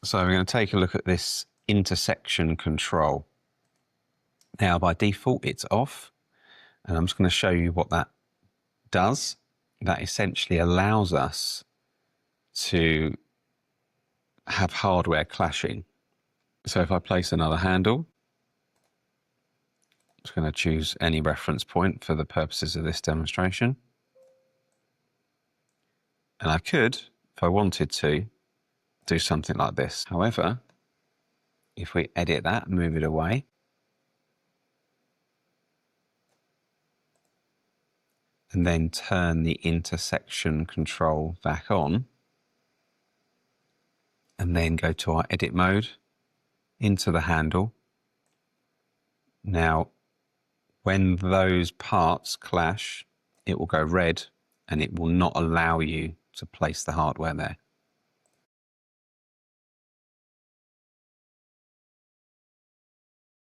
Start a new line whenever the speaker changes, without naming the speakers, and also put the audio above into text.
So we're going to take a look at this intersection control. Now by default it's off, and I'm just going to show you what that does. That essentially allows us to have hardware clashing. So if I place another handle, I'm just going to choose any reference point for the purposes of this demonstration. And I could, if I wanted to, do something like this. However, if we edit that, move it away, and then turn the intersection control back on, and then go to our edit mode, into the handle. Now, when those parts clash, it will go red and it will not allow you to place the hardware there.